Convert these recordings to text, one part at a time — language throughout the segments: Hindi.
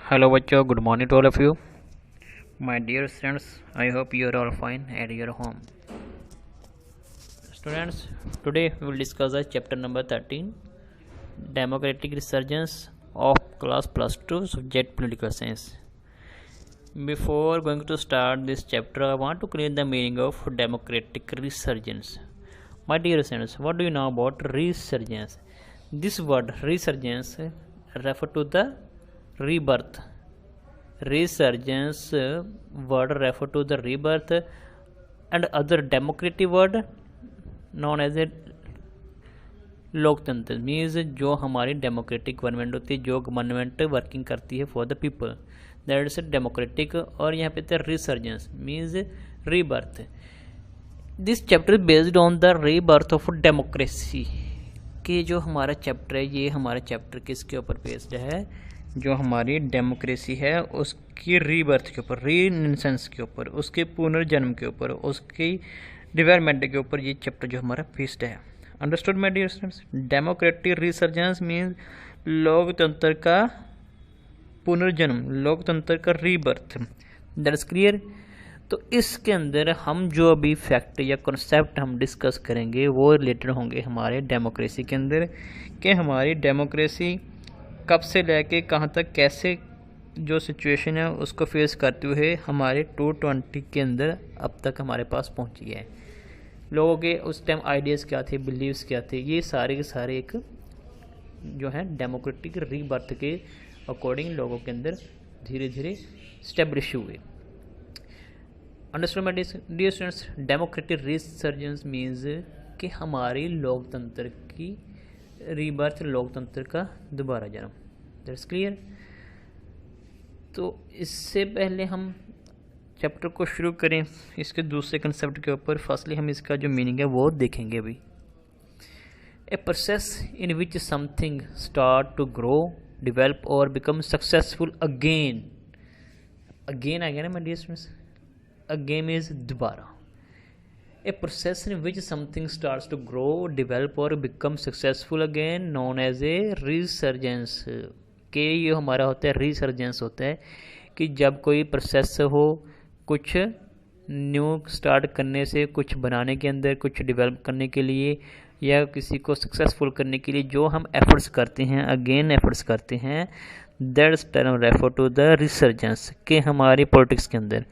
Hello बच्चों, good morning to all of you. My dear students, I hope you are all fine at your home. Students, today we will discuss the chapter number 13, Democratic Resurgence of Class Plus 2 subject Political Science. Before going to start this chapter, I want to clear the meaning of democratic resurgence. My dear students, what do you know about resurgence? This word resurgence refer to the rebirth. Resurgence word refer to the rebirth, and other democratic word known as a लोकतंत्र मीन्स जो हमारी डेमोक्रेटिक गवर्नमेंट होती है, जो गवर्नमेंट वर्किंग करती है for the people, that is democratic. और यहाँ पे था resurgence means rebirth. This chapter based on the rebirth of democracy. कि जो हमारा चैप्टर है, ये हमारा चैप्टर किसके ऊपर बेस्ड है? जो हमारी डेमोक्रेसी है उसकी रीबर्थ के ऊपर, रीनेसेंस के ऊपर, उसके पुनर्जन्म के ऊपर, उसकी डेवलपमेंट के ऊपर ये चैप्टर जो हमारा बेस्ड है। Understood my dear students? Democratic resurgence means लोकतंत्र का पुनर्जन्म, लोकतंत्र का रीबर्थ। That is clear. तो इसके अंदर हम जो अभी फैक्ट या कॉन्सेप्ट हम डिस्कस करेंगे वो रिलेटेड होंगे हमारे डेमोक्रेसी के अंदर, कि हमारी डेमोक्रेसी कब से लेके कहाँ तक, कैसे जो सिचुएशन है उसको फेस करते हुए हमारे 220 के अंदर अब तक हमारे पास पहुँची है। लोगों के उस टाइम आइडियाज़ क्या थे, बिलीव्स क्या थे, ये सारे के सारे एक जो है डेमोक्रेटिक रीबर्थ के अकॉर्डिंग लोगों के अंदर धीरे धीरे स्टेब्लिश हुए। Understand my dear students? Democratic resurgence means कि हमारी लोकतंत्र की रीबर्थ, लोकतंत्र का दोबारा जन्म। That's clear. तो इससे पहले हम चैप्टर को शुरू करें इसके दूसरे कंसेप्ट के ऊपर, फर्स्टली हम इसका जो मीनिंग है वो देखेंगे अभी। A process in which something start to grow, develop और बिकम सक्सेसफुल अगेन। अगेन आ गया ना my dear students? Again means दोबारा। A process in which something starts to grow, develop or become successful again known as a resurgence। के ये हमारा होता है resurgence होता है कि जब कोई प्रोसेस हो, कुछ न्यू स्टार्ट करने से, कुछ बनाने के अंदर, कुछ डेवलप करने के लिए या किसी को सक्सेसफुल करने के लिए जो हम एफर्ट्स करते हैं, अगेन एफर्ट्स करते हैं, that's term refer to the resurgence. के हमारी पॉलिटिक्स के अंदर,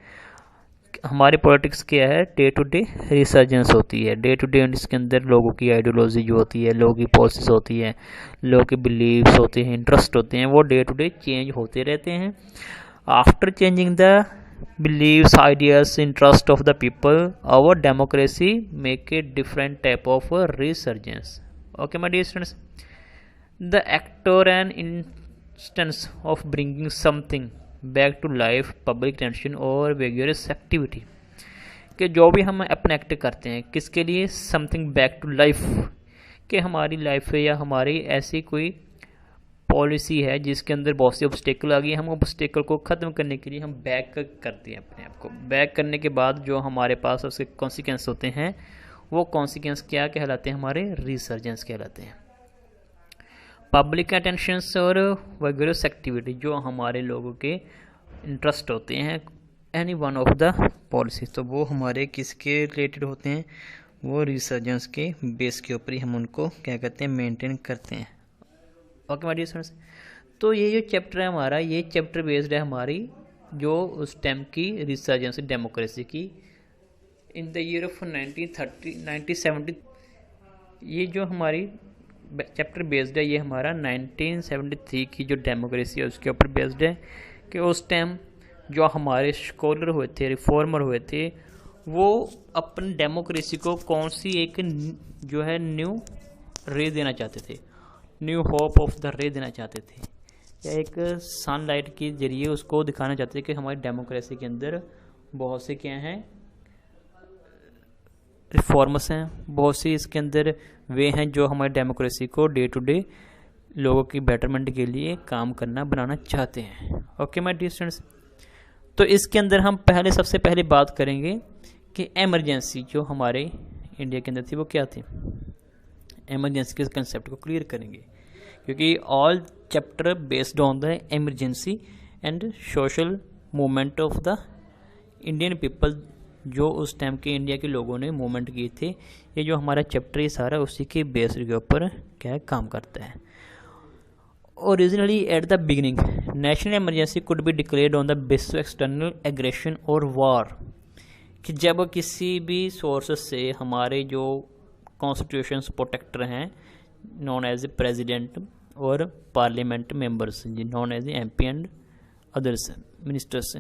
हमारी पॉलिटिक्स क्या है? डे टू डे रिसर्जेंस होती है। डे टू डे इसके अंदर लोगों की आइडियोलॉजी जो होती है, लोगों की पॉलिसीज होती है, लोगों के बिलीव्स होते हैं, इंटरेस्ट होते हैं, वो डे टू डे चेंज होते रहते हैं। After changing the believes, ideas, interest of the people, our democracy make a different type of resurgence. Okay my dear students? The act or an instance of bringing something back to life, public tension or various activity. कि जो भी हम अपने एक्ट करते हैं किसके लिए? समथिंग बैक टू लाइफ, कि हमारी लाइफ है या हमारी ऐसी कोई पॉलिसी है जिसके अंदर बहुत सी ऑब्स्टेकल आ गई, हम ऑब्स्टेकल को ख़त्म करने के लिए हम बैक करते हैं अपने आप को। बैक करने के बाद जो हमारे पास उसके कॉन्सिक्वेंस होते हैं, वो कॉन्सिक्वेंस क्या कहलाते हैं? हमारे रिसर्जेंस कहलाते हैं। पब्लिक अटेंशंस और वगैरह एक्टिविटी, जो हमारे लोगों के इंटरेस्ट होते हैं any one of the policy, तो वो हमारे किसके रिलेटेड होते हैं? वो रिसर्जेंस के बेस के ऊपर ही हम उनको क्या कहते हैं? मेंटेन करते हैं। Okay my dear students? तो ये जो चैप्टर है हमारा, ये चैप्टर बेस्ड है हमारी जो उस टाइम की रिसर्जेंस डेमोक्रेसी की इन द ईयर ऑफ 1970। ये जो हमारी चैप्टर बेस्ड है, ये हमारा 1973 की जो डेमोक्रेसी है उसके ऊपर बेस्ड है। कि उस टाइम जो हमारे स्कॉलर हुए थे, रिफॉर्मर हुए थे, वो अपन डेमोक्रेसी को कौन सी एक जो है न्यू रे देना चाहते थे, न्यू होप ऑफ द रे देना चाहते थे, या एक सनलाइट के जरिए उसको दिखाना चाहते थे कि हमारी डेमोक्रेसी के अंदर बहुत से क्या हैं? रिफॉर्म्स हैं, बहुत सी इसके अंदर वे हैं जो हमारी डेमोक्रेसी को डे टू डे लोगों की बेटरमेंट के लिए काम करना, बनाना चाहते हैं। Okay my dear students? तो इसके अंदर हम सबसे पहले बात करेंगे कि एमरजेंसी जो हमारे इंडिया के अंदर थी वो क्या थी। एमरजेंसी के कंसेप्ट को क्लियर करेंगे, क्योंकि all chapter based on the emergency and social movement of the Indian people, जो उस टाइम के इंडिया के लोगों ने मूवमेंट किए थे। ये जो हमारा चैप्टर ये सारा उसी के बेस के ऊपर क्या है काम करता है। Originally at the beginning national emergency could be declared on the basis external aggression और वॉर, कि जब किसी भी सोर्स से हमारे जो कॉन्स्टिट्यूशन प्रोटेक्टर हैं नॉन एज ए प्रेसिडेंट और parliament members known as MP and others ministers,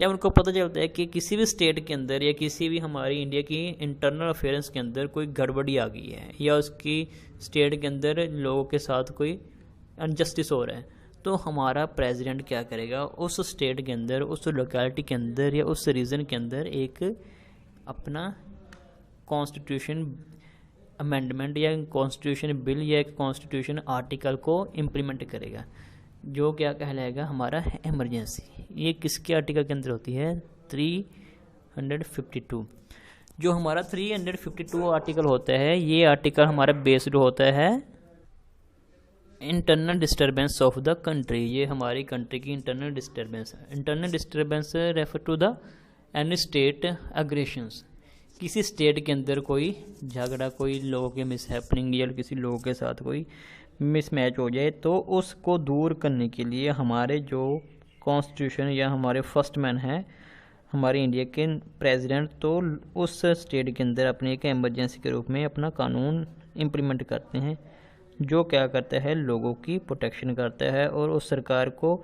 जब उनको पता चलता है कि किसी भी स्टेट के अंदर या किसी भी हमारी इंडिया की इंटरनल अफेयर्स के अंदर कोई गड़बड़ी आ गई है या उसकी स्टेट के अंदर लोगों के साथ कोई अनजस्टिस हो रहा है, तो हमारा प्रेसिडेंट क्या करेगा, उस स्टेट के अंदर, उस लोकेलिटी के अंदर या उस रीजन के अंदर एक अपना कॉन्स्टिट्यूशन अमेंडमेंट या कॉन्स्टिट्यूशन बिल या कॉन्स्टिट्यूशन आर्टिकल को इम्प्लीमेंट करेगा, जो क्या कहलाएगा हमारा इमरजेंसी। ये किसके आर्टिकल के अंदर होती है? 352। जो हमारा 352 आर्टिकल होता है, ये आर्टिकल हमारा बेस्ड होता है internal disturbance of the country. ये हमारी कंट्री की इंटरनल डिस्टर्बेंस है। Internal disturbance refer to the any state aggressions, किसी स्टेट के अंदर कोई झगड़ा, कोई लोगों के मिसहैपनिंग या किसी लोगों के साथ कोई मिसमैच हो जाए, तो उसको दूर करने के लिए हमारे जो कॉन्स्टिट्यूशन या हमारे फर्स्ट मैन हैं हमारे इंडिया के प्रेसिडेंट, तो उस स्टेट के अंदर अपने एक इमरजेंसी के रूप में अपना कानून इम्प्लीमेंट करते हैं, जो क्या करता है लोगों की प्रोटेक्शन करता है और उस सरकार को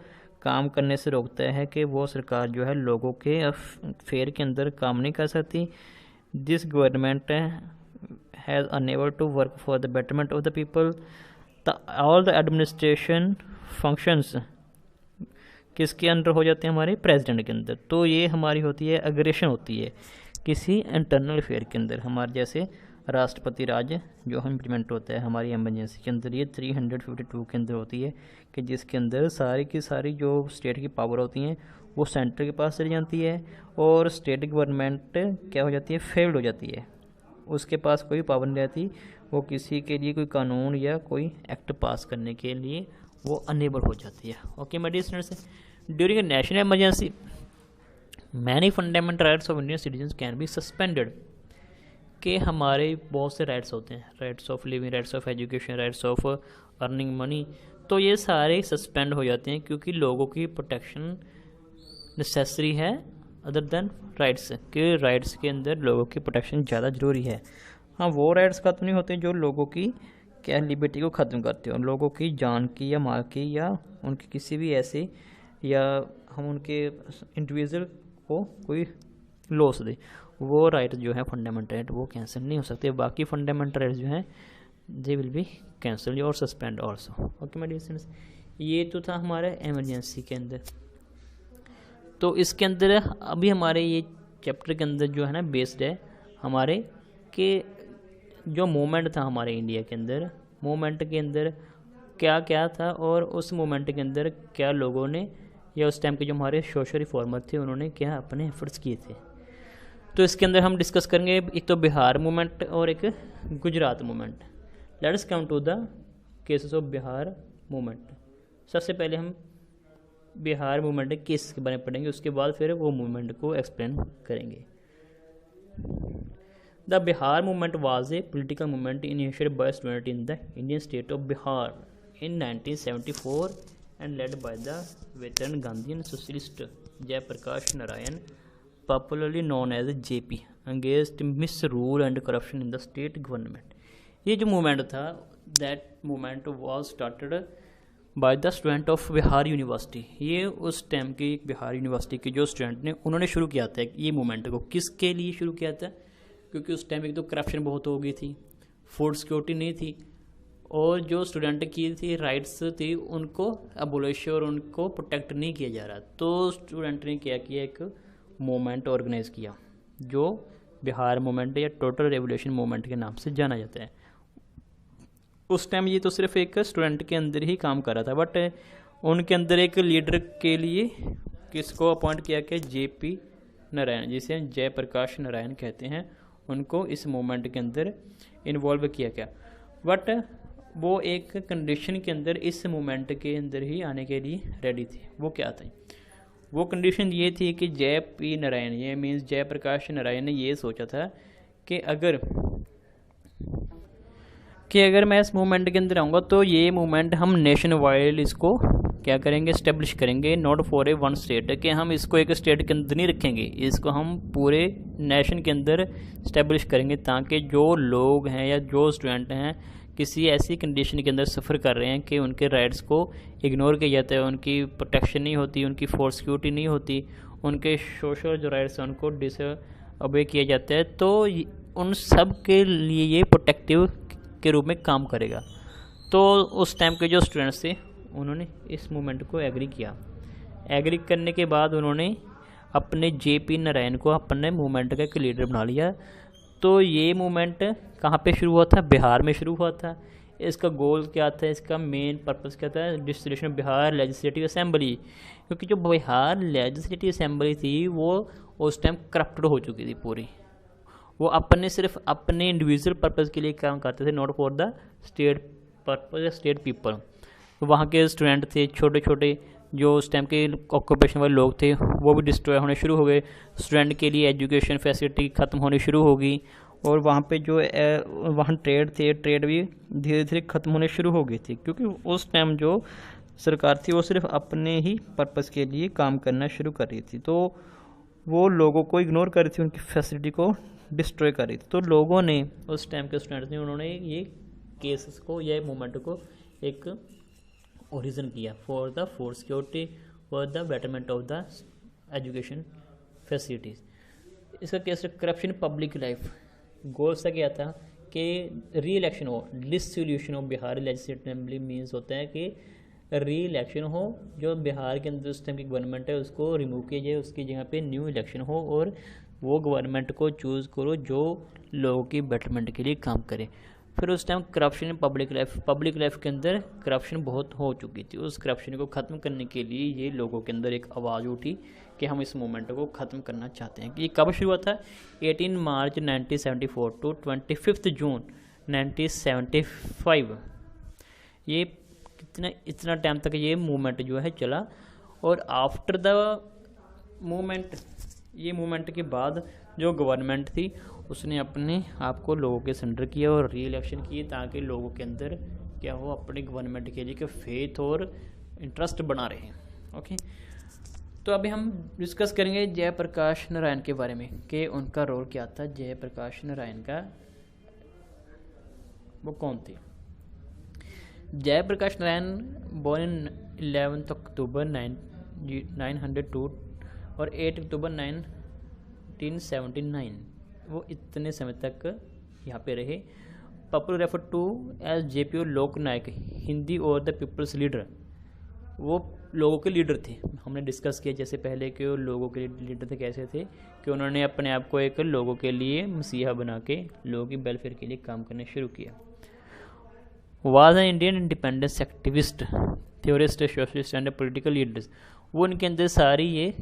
काम करने से रोकता है कि वो सरकार जो है लोगों के अफेयर के अंदर काम नहीं कर सकती। This government has unable to work for the betterment of the people. All the administration functions किसके अंडर हो जाते हैं? हमारे प्रेसिडेंट के अंदर। तो ये हमारी होती है अग्रेशन होती है किसी इंटरनल अफेयर के अंदर। हमारे जैसे राष्ट्रपति राज जो हम इम्प्लीमेंट होता है हमारी इमरजेंसी के अंदर, ये 352 के अंदर होती है, कि जिसके अंदर सारी की सारी जो स्टेट की पावर होती हैं वो सेंटर के पास चली जाती है और स्टेट गवर्नमेंट क्या हो जाती है? फेल्ड हो जाती है, उसके पास कोई पावर नहीं रहती, वो किसी के लिए कोई कानून या कोई एक्ट पास करने के लिए वो अनेबल हो जाती है। Okay my dear students, during a national emergency many fundamental rights of Indian citizen can be suspended, कि हमारे बहुत से राइट्स होते हैं, rights of living, rights of education, rights of earning money, तो ये सारे सस्पेंड हो जाते हैं क्योंकि लोगों की प्रोटेक्शन नेसेसरी है अदर देन राइट्स, कि राइट्स के अंदर लोगों की प्रोटेक्शन ज़्यादा ज़रूरी है। हाँ, वो राइट्स खत्म नहीं होते जो लोगों की क्या लिबर्टी को ख़त्म करते हो, लोगों की जान की या माल की या उनके किसी भी ऐसे, या हम उनके इंडिविजुअल को कोई लॉस दे, वो राइट जो है फंडामेंटल राइट वो कैंसिल नहीं हो सकते। बाकी फंडामेंटल राइट्स जो हैं दे विल बी कैंसिल और suspend also. Okay my dear students, ये तो था हमारा इमरजेंसी के अंदर। तो इसके अंदर अभी हमारे ये चैप्टर के अंदर जो है ना बेस्ड है हमारे के जो मूवमेंट था हमारे इंडिया के अंदर, मूवमेंट के अंदर क्या क्या था और उस मूवमेंट के अंदर क्या लोगों ने या उस टाइम के जो हमारे सोशल रिफॉर्मर थे उन्होंने क्या अपने एफर्ट्स किए थे। तो इसके अंदर हम डिस्कस करेंगे एक तो बिहार मूवमेंट और एक Gujarat movement. Let's come to the cases of Bihar movement. सबसे पहले हम बिहार मूवमेंट के केस के बारे में पढ़ेंगे, उसके बाद फिर वो मूवमेंट को एक्सप्लेन करेंगे। The Bihar movement was a political movement initiated by student in the Indian state of Bihar in 1974 and led by the veteran Gandhian socialist Jayaprakash Narayan, popularly known as JP, against misrule and corruption in the state government। ये जो मूवमेंट था that movement was started by the student of Bihar university. ये उस टाइम की बिहार यूनिवर्सिटी के जो स्टूडेंट ने उन्होंने शुरू किया था ये मूवमेंट को। किसके लिए शुरू किया था? क्योंकि उस टाइम एक तो करप्शन बहुत हो गई थी, फूड सिक्योरिटी नहीं थी, और जो स्टूडेंट की थी राइट्स थी उनको अबोलिश और उनको प्रोटेक्ट नहीं किया जा रहा। तो स्टूडेंट ने क्या किया, एक मूवमेंट ऑर्गेनाइज किया जो बिहार मूवमेंट या टोटल रेवोल्यूशन मूवमेंट के नाम से जाना जाता है। उस टाइम ये तो सिर्फ एक स्टूडेंट के अंदर ही काम कर रहा था, बट उनके अंदर एक लीडर के लिए किसको अपॉइंट किया कि JP नारायण, जिसे जयप्रकाश नारायण कहते हैं, उनको इस मूवमेंट के अंदर इन्वॉल्व किया गया। बट वो एक कंडीशन के अंदर इस मूवमेंट के अंदर ही आने के लिए रेडी थे। वो क्या था? वो कंडीशन ये थी कि जय पी नारायण, ये मीन्स जयप्रकाश नारायण ने ये सोचा था कि अगर मैं इस मूवमेंट के अंदर आऊँगा तो ये मूवमेंट हम नेशन वाइड इसको क्या करेंगे, इस्टेब्लिश करेंगे, not for a one state, कि हम इसको एक स्टेट के अंदर नहीं रखेंगे, इसको हम पूरे नेशन के अंदर इस्टेब्लिश करेंगे, ताकि जो लोग हैं या जो स्टूडेंट हैं किसी ऐसी कंडीशन के अंदर सफ़र कर रहे हैं कि उनके राइट्स को इग्नोर किया जाता है, उनकी प्रोटेक्शन नहीं होती, उनकी फोर्स सिक्योरिटी नहीं होती, उनके सोशल जो राइट्स हैं उनको डिसअबे किया जाता है, तो उन सब के लिए ये प्रोटेक्टिव के रूप में काम करेगा। तो उस टाइम के जो स्टूडेंट्स थे उन्होंने इस मूवमेंट को एग्री किया। एग्री करने के बाद उन्होंने अपने जेपी नारायण को अपने मूवमेंट का एक लीडर बना लिया। तो ये मूवमेंट कहाँ पे शुरू हुआ था? बिहार में शुरू हुआ था। इसका गोल क्या था, इसका मेन पर्पस क्या था? डिसोल्यूशन बिहार लेजिस्लेटिव असेंबली, क्योंकि जो बिहार लेजिस्लेटिव असेंबली थी वो उस टाइम करप्टेड हो चुकी थी पूरी। वो सिर्फ अपने इंडिविजुअल पर्पस के लिए काम करते थे, not for the state purpose या स्टेट पीपल। तो वहाँ के स्टूडेंट थे, छोटे छोटे जो उस टाइम के ऑक्यूपेशन वाले लोग थे, वो भी डिस्ट्रॉय होने शुरू हो गए। स्टूडेंट के लिए एजुकेशन फैसिलिटी ख़त्म होनी शुरू होगी, और वहाँ पे जो वहाँ ट्रेड थे, ट्रेड भी धीरे धीरे ख़त्म होने शुरू हो गई थी, क्योंकि उस टाइम जो सरकार थी वो सिर्फ अपने ही पर्पस के लिए काम करना शुरू कर रही थी। तो वो लोगों को इग्नोर कर रही थी, उनकी फैसिलिटी को डिस्ट्रॉय कर रही थी। तो लोगों ने, उस टाइम के स्टूडेंट्स ने, उन्होंने ये केसेस को या मूवमेंट को एक ओरिजिन किया for the force security, for the betterment of the education facilities. इसका केस करप्शन पब्लिक लाइफ। गोल सा क्या था कि री इलेक्शन हो, dissolution of Bihar legislative assembly means होता है कि री इलेक्शन हो, जो बिहार के अंदर उस टाइम की गवर्नमेंट है उसको रिमूव किया जाए, उसकी जगह पे न्यू इलेक्शन हो और वो गवर्नमेंट को चूज़ करो जो लोगों की बेटरमेंट के लिए काम करे। फिर उस time corruption in public life के अंदर करप्शन बहुत हो चुकी थी। उस करप्शन को ख़त्म करने के लिए ये लोगों के अंदर एक आवाज़ उठी कि हम इस मूवमेंट को ख़त्म करना चाहते हैं। कि ये कब शुरू हुआ था? 18 मार्च 1974 टू 25 जून 1975। ये इतना टाइम तक ये मूवमेंट जो है चला। और आफ्टर द मूवमेंट, ये मूवमेंट के बाद जो गवर्नमेंट थी उसने अपने आप को लोगों के सेंटर किया और री इलेक्शन किए, ताकि लोगों के अंदर क्या हो, अपने गवर्नमेंट के लिए फेथ और इंटरेस्ट बना रहे। ओके, तो अभी हम डिस्कस करेंगे जयप्रकाश नारायण के बारे में कि उनका रोल क्या था। जयप्रकाश नारायण का वो कौन थे? जयप्रकाश नारायण बोर्न इन 11 अक्टूबर 902 और 8 अक्टूबर 1979। वो इतने समय तक यहाँ पे रहे। Popular refer to as JP or Lok Nayak, Hindi और द पीपल्स लीडर। वो लोगों के लीडर थे। हमने डिस्कस किया जैसे पहले कि वो लोगों के लीडर थे, कैसे थे कि उन्होंने अपने आप को एक लोगों के लिए मसीहा बना के लोगों की वेलफेयर के लिए काम करना शुरू किया। Was an Indian independence activist, theorist, socialist and political leaders. वो उनके अंदर सारी ये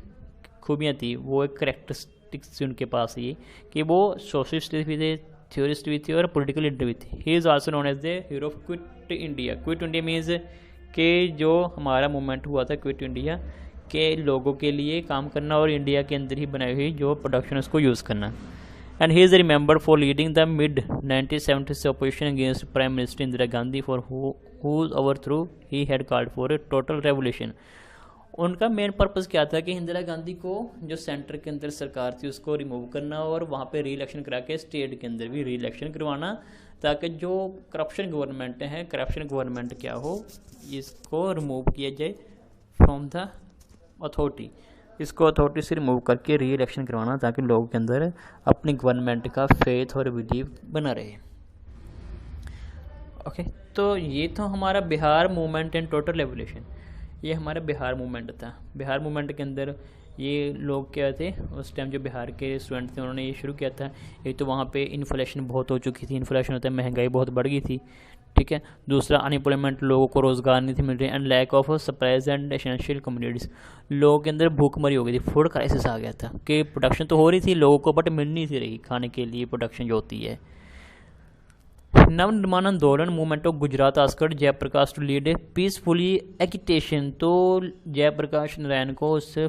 खूबियाँ थी, वो एक करेक्टरिस्टिक्स थी उनके पास ये कि वो सोशलिस्ट भी थे, थ्योरिस्ट भी थे और पॉलिटिकल लीडर भी थे। He is also known as the hero of quit India. Quit India means कि जो हमारा मूवमेंट हुआ था क्विट इंडिया के लोगों के लिए काम करना और इंडिया के अंदर ही बनाई हुई जो प्रोडक्शन उसको यूज़ करना। And he is remembered for leading the mid 1970s opposition against prime minister Indira Gandhi for whose overthrow he had called for a total revolution. उनका मेन पर्पस क्या था कि इंदिरा गांधी को जो सेंटर के अंदर सरकार थी उसको रिमूव करना और वहाँ पे री इलेक्शन करा के स्टेट के अंदर भी री इलेक्शन करवाना, ताकि जो करप्शन गवर्नमेंट है, करप्शन गवर्नमेंट क्या हो, इसको रिमूव किया जाए फ्रॉम द अथॉरिटी। इसको अथॉरिटी से रिमूव करके री इलेक्शन करवाना, ताकि लोगों के अंदर अपनी गवर्नमेंट का फेथ और बिलीव बना रहे। ओके, तो ये तो हमारा Bihar movement and total revolution, ये हमारा बिहार मूवमेंट था। बिहार मूवमेंट के अंदर ये लोग क्या थे, उस टाइम जो बिहार के स्टूडेंट थे उन्होंने ये शुरू किया था। एक तो वहाँ पे इन्फ्लेशन बहुत हो चुकी थी, इन्फ्लेशन होता है महंगाई बहुत बढ़ गई थी, ठीक है। दूसरा अनएम्प्लॉयमेंट, लोगों को रोज़गार नहीं थी मिल रही। And lack of supplies and essential communities, लोगों के अंदर भूखमरी हो गई थी, फूड क्राइसिस आ गया था कि प्रोडक्शन तो हो रही थी लोगों को बट मिल नहीं थी रही खाने के लिए प्रोडक्शन जो होती है। Navnirman Andolan, movement of Gujarat asked Jayaprakash to lead a peacefully agitation. तो जयप्रकाश नारायण को उससे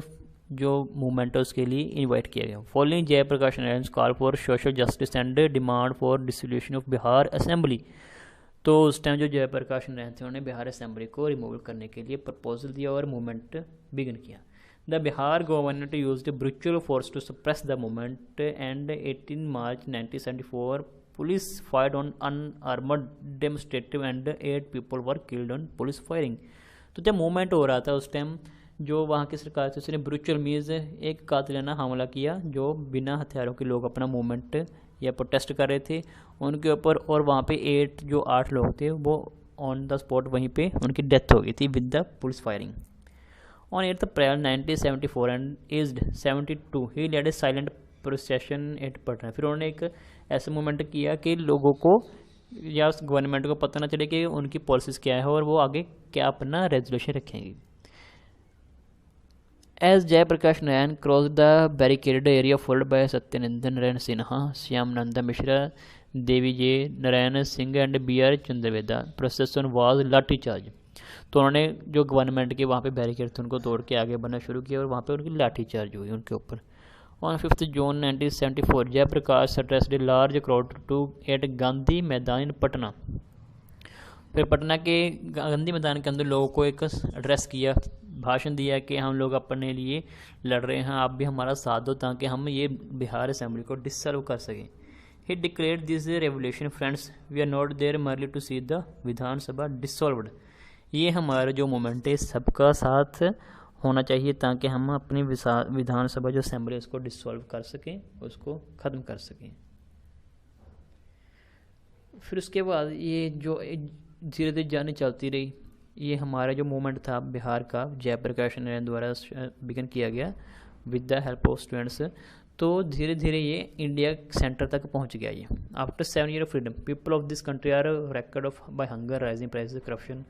जो मूवमेंट है उसके लिए इनवाइट किया गया। Following Jayaprakash Narayan call for social justice and demand for dissolution of Bihar assembly. तो उस टाइम जो जयप्रकाश नारायण थे उन्होंने बिहार असेंबली को रिमूव करने के लिए प्रपोजल दिया और मूवमेंट बिगिन किया। The Bihar government used brutal force to suppress the movement and 18 March 1974 police fired on unarmed demonstrative and 8 people were killed on police firing. तो जब मूवमेंट हो रहा था उस टाइम जो वहाँ की सरकार थी उसने ब्रूचुअल मीन्स एक कातिलाना हमला किया, जो बिना हथियारों के लोग अपना मूवमेंट या प्रोटेस्ट कर रहे थे उनके ऊपर, और वहाँ पे 8 लोग थे वो ऑन द स्पॉट वहीं पे उनकी डेथ हो गई थी with the police firing. On 8 April 1974 and aged 72 he led a silent procession at Patna. फिर उन्होंने एक ऐसा मूवमेंट किया कि लोगों को या गवर्नमेंट को पता ना चले कि उनकी पॉलिसीज़ क्या है और वो आगे क्या अपना रेजोल्यूशन रखेंगे। As Jayaprakash Narayan crossed the barricaded area followed by Satyanandan Narayan Sinha, Syamananda Mishra, Devi J. Narayan Singh and B.R. Chandraveda, procession was लाठी चार्ज। तो उन्होंने जो गवर्नमेंट के वहाँ पे बैरिकेड थे उनको तोड़ के आगे बढ़ना शुरू किया और वहाँ पे उनकी लाठी चार्ज हुई उनके ऊपर। On 5 June 1974, Jayaprakash addressed a large crowd to at Gandhi मैदान in पटना। फिर पटना के गांधी मैदान के अंदर लोगों को एक एड्रेस किया, भाषण दिया कि हम लोग अपने लिए लड़ रहे हैं, आप भी हमारा साथ दो ताकि हम ये बिहार असेंबली को डिसॉल्व कर सकें। He declared this revolution friends we are not there merely to see the Vidhansabha dissolved. ये हमारा जो मूवमेंट है सबका साथ होना चाहिए ताकि हम अपनी विधानसभा जो असेंबली उसको डिसॉल्व कर सकें, उसको ख़त्म कर सकें। फिर उसके बाद ये जो धीरे धीरे जाने चलती रही, ये हमारा जो मूवमेंट था बिहार का जयप्रकाश नारायण द्वारा बिगिन किया गया with the help of students. तो धीरे धीरे ये इंडिया सेंटर तक पहुंच गया। ये after 7 years of freedom people of this country are record of by hunger, rising prices, corruption,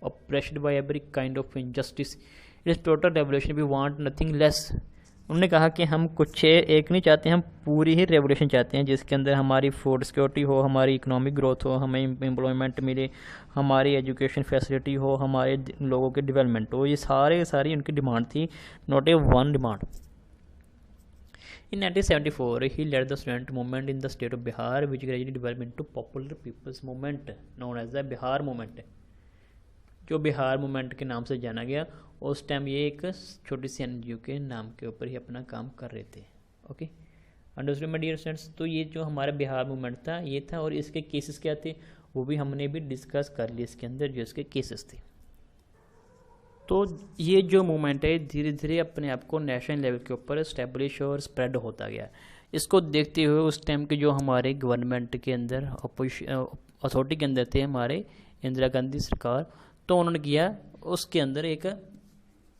oppressed by every kind of injustice. It is total revolution, we want nothing less. उन्होंने कहा कि हम कुछ एक नहीं चाहते, हम पूरी ही रेवोल्यूशन चाहते हैं जिसके अंदर हमारी फूड सिक्योरिटी हो, हमारी इकोनॉमिक ग्रोथ हो, हमें एम्प्लॉयमेंट मिले, हमारी एजुकेशन फैसिलिटी हो, हमारे लोगों के डेवलपमेंट हो। ये सारी उनकी डिमांड थी, not a one demand. In 1974, he led the student movement in the state of Bihar, which gradually developed into popular people's movement known as the Bihar movement, जो बिहार मूवमेंट के नाम से जाना गया। उस टाइम ये एक छोटी सी NGO के नाम के ऊपर ही अपना काम कर रहे थे। Okay, understood my dear students. तो ये जो हमारा बिहार मूवमेंट था ये था, और इसके केसेस क्या थे वो भी हमने भी डिस्कस कर लिए इसके अंदर, जो इसके केसेस थे। तो ये जो मूवमेंट है धीरे धीरे अपने आप को नेशनल लेवल के ऊपर इस्टेब्लिश और स्प्रेड होता गया। इसको देखते हुए उस टाइम के जो हमारे गवर्नमेंट के अंदर अथॉरिटी के अंदर थे हमारे इंदिरा गांधी सरकार, तो उन्होंने किया उसके अंदर एक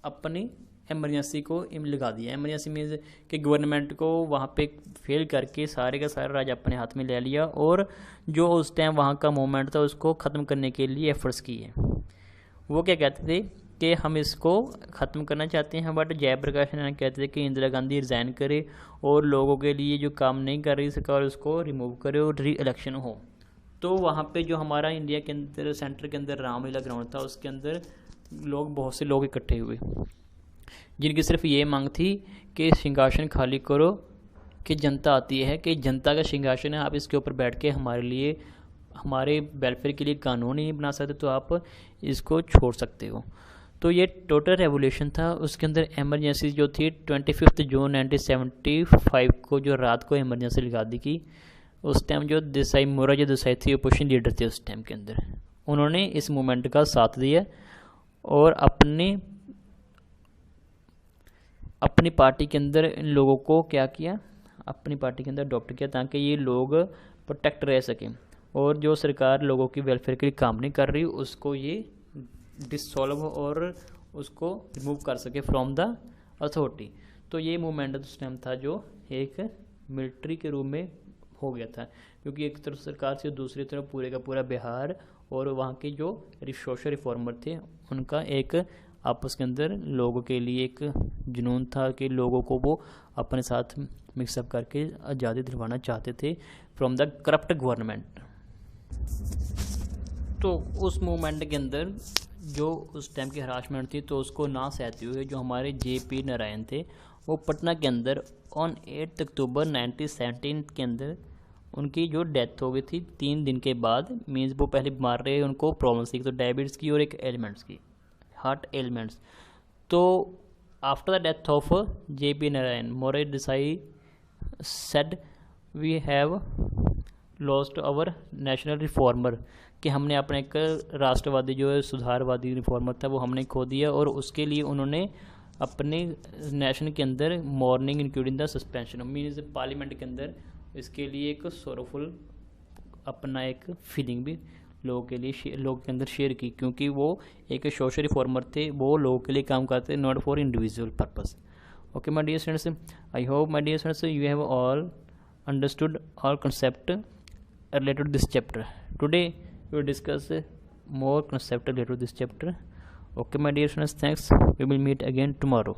अपनी एमरजेंसी को लगा दिया। एमरजेंसी मीन्स कि गवर्नमेंट को वहाँ पे फेल करके सारे का सारा राज अपने हाथ में ले लिया, और जो उस टाइम वहाँ का मूवमेंट था उसको ख़त्म करने के लिए एफर्ट्स किए। वो क्या कहते थे कि हम इसको ख़त्म करना चाहते हैं, बट जयप्रकाश नारायण कहते थे कि इंदिरा गांधी रिज़ाइन करे और लोगों के लिए जो काम नहीं कर रही सरकार उसको रिमूव करे और री इलेक्शन हो। तो वहाँ पे जो हमारा इंडिया के अंदर सेंटर के अंदर रामलीला ग्राउंड था उसके अंदर बहुत से लोग इकट्ठे हुए जिनकी सिर्फ ये मांग थी कि सिंहासन खाली करो, कि जनता आती है, कि जनता का सिंहासन है, आप इसके ऊपर बैठ के हमारे लिए हमारे वेलफेयर के लिए कानून नहीं बना सकते तो आप इसको छोड़ सकते हो। तो ये टोटल रेवोल्यूशन था। उसके अंदर एमरजेंसी जो थी 25 जून 1975 को जो रात को एमरजेंसी लगा दी की। उस टाइम जो मोरारजी देसाई थी अपोजिशन लीडर थे उस टाइम के अंदर, उन्होंने इस मूवमेंट का साथ दिया और अपनी पार्टी के अंदर इन लोगों को क्या किया, अपनी पार्टी के अंदर अडॉप्ट किया ताकि ये लोग प्रोटेक्ट रह सकें, और जो सरकार लोगों की वेलफेयर के लिए काम नहीं कर रही उसको ये डिसॉल्व और उसको रिमूव कर सके फ्रॉम द अथॉरिटी। तो ये मूवमेंट उस टाइम था जो एक मिलिट्री के रूप में हो गया था, क्योंकि एक तरफ सरकार से दूसरी तरफ पूरे का पूरा बिहार और वहाँ के जो सोशल रिफॉर्मर थे उनका एक आपस के अंदर लोगों के लिए एक जुनून था कि लोगों को वो अपने साथ मिक्सअप करके आज़ादी दिलवाना चाहते थे फ्रॉम द करप्ट गवर्नमेंट। तो उस मूवमेंट के अंदर जो उस टाइम की हरासमेंट थी तो उसको ना सहते हुए जो हमारे JP नारायण थे वो पटना के अंदर ऑन 8 अक्टूबर 1917 के अंदर उनकी जो डेथ हो गई थी 3 दिन के बाद। मीन्स वो पहले बीमार रहे, उनको प्रॉब्लम्स थी तो डायबिटीज़ की और एक एलिमेंट्स की, हार्ट एलिमेंट्स। तो after the death of JP Narayan, Morarji Desai said we have lost our national reformer, कि हमने अपने एक राष्ट्रवादी जो है सुधारवादी रिफॉर्मर था वो हमने खो दिया, और उसके लिए उन्होंने अपने नेशन के अंदर morning including the suspension, means parliament के अंदर इसके लिए एक सोरोफुल अपना एक फीलिंग भी लोगों के लिए लोगों के अंदर शेयर की, क्योंकि वो एक सोशल रिफॉर्मर थे, वो लोगों के लिए काम करते, not for individual purpose. Okay, my dear students, I hope, my dear students, you have all understood all concept related to this chapter. Today we will discuss more concept related to this chapter. Okay, my dear students, thanks. We will meet again tomorrow.